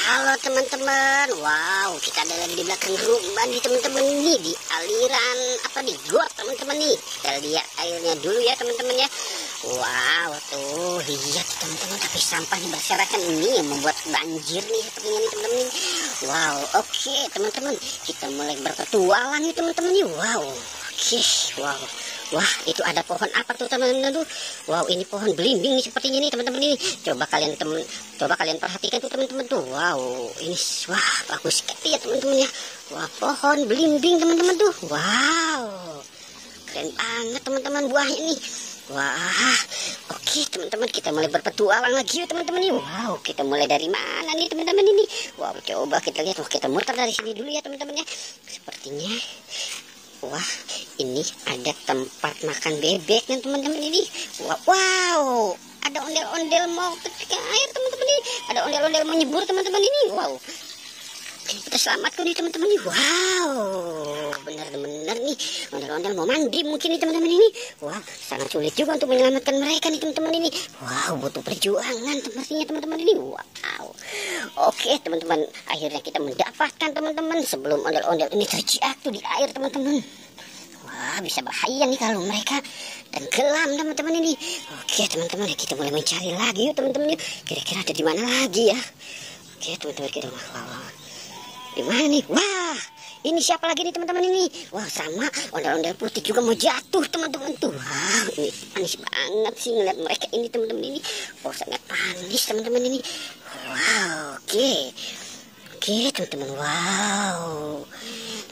Halo teman-teman, wow kita ada di belakang rumah nih teman-teman nih, di aliran apa nih, got teman-teman nih. Kita lihat airnya dulu ya teman-teman ya. Wow tuh lihat teman-teman, tapi sampah nih berserakan ini yang membuat banjir nih sepertinya nih teman-teman nih. Wow oke teman-teman, kita mulai berpetualang nih teman-teman nih. Wow oke, wow. Wah itu ada pohon apa tuh teman-teman tuh? Wow ini pohon belimbing nih sepertinya nih teman-teman ini. Coba kalian perhatikan tuh teman-teman tuh. Wow ini wah bagus sekali ya teman-teman ya. Wah pohon belimbing teman-teman tuh. Wow keren banget teman-teman buahnya ini. Wah oke teman-teman, kita mulai berpetualang lagi ya teman-teman nih. Wow kita mulai dari mana nih teman-teman ini? Wow coba kita lihat. Wah kita muter dari sini dulu ya teman-teman ya. Sepertinya wah ini ada tempat makan bebek nih teman-teman ini. Wow ada ondel-ondel mau ke air teman-teman ini. Ada ondel-ondel mau nyebur teman-teman ini. Wow kita selamatkan nih teman-teman ini. Wow benar-benar nih ondel-ondel mau mandi mungkin nih teman-teman ini. Wow sangat sulit juga untuk menyelamatkan mereka nih teman-teman ini. Wow butuh perjuangan sepertinya teman-teman ini. Wow oke teman-teman, akhirnya kita mendapatkan teman-teman sebelum ondel-ondel ini terjatuh di air teman-teman. Wah bisa bahaya nih kalau mereka tenggelam teman-teman ini. Oke teman-teman, kita mulai mencari lagi yuk teman-teman. Kira-kira ada di mana lagi ya? Oke teman-teman, kita wow. Di mana nih? Wah ini siapa lagi nih teman-teman ini? Wah sama ondel-ondel putih juga mau jatuh teman-teman tuh. Wah ini panis banget sih ngeliat mereka ini teman-teman ini. Oh sangat panis teman-teman ini. Wow oke teman-teman. Wow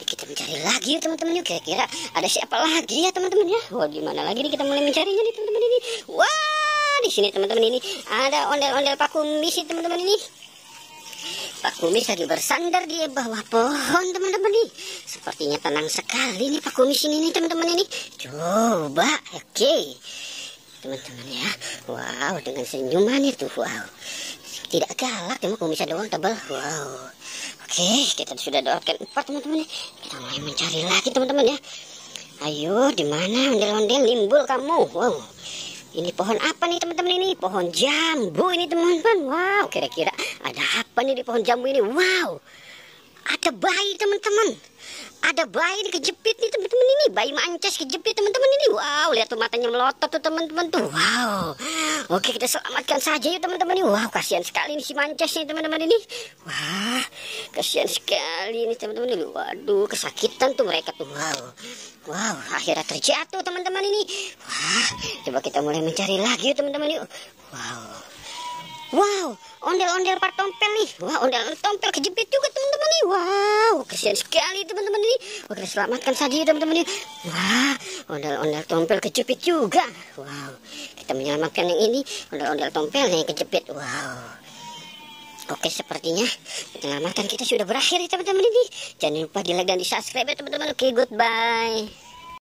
kita mencari lagi ya teman-teman yuk. Kira-kira ada siapa lagi ya teman-teman ya? Wah di mana lagi nih kita mulai mencarinya nih teman-teman ini. Wah di sini teman-teman ini ada ondel-ondel Pak Kumis nih teman-teman ini. Pak Kumis lagi bersandar di bawah pohon teman-teman nih. Sepertinya tenang sekali nih Pak Kumis ini nih teman-teman ini. Coba oke teman-teman ya. Wow dengan senyumannya tuh. Wow tidak galak cuma kumisnya doang tebal. Wow oke kita sudah doakan 4 teman-teman ya. Kita mulai mencari lagi teman-teman ya. Ayo di mana ondel-ondel limbul kamu? Wow ini pohon apa nih teman-teman ini? Pohon jambu ini teman-teman. Wow kira-kira ada apa nih di pohon jambu ini? Wow ada bayi teman-teman. Ada bayi ini kejepit nih teman-teman ini. Bayi mancas kejepit teman-teman ini. Wow lihat tuh matanya melotot tuh teman-teman tuh. Wow oke kita selamatkan saja yuk teman-teman ini. Wow kasihan sekali nih si mancas nih teman-teman ini. Wah kasihan sekali nih teman-teman ini. Waduh kesakitan tuh mereka tuh. Wow akhirnya terjatuh teman-teman ini. Wah coba kita mulai mencari lagi yuk teman-teman yuk. Wow ondel-ondel Pak Tompel nih. Wah ondel-ondel Tompel kejepit juga teman-teman nih. Wow kasihan sekali teman-teman ini. Oke selamatkan saja teman-teman ini. Wah ondel-ondel Tompel kejepit juga. Wow kita menyelamatkan yang ini, ondel-ondel Tompel yang kejepit. Wow oke sepertinya penyelamatan kita sudah berakhir ya teman-teman ini. Jangan lupa di like dan di subscribe ya teman-teman. Oke goodbye.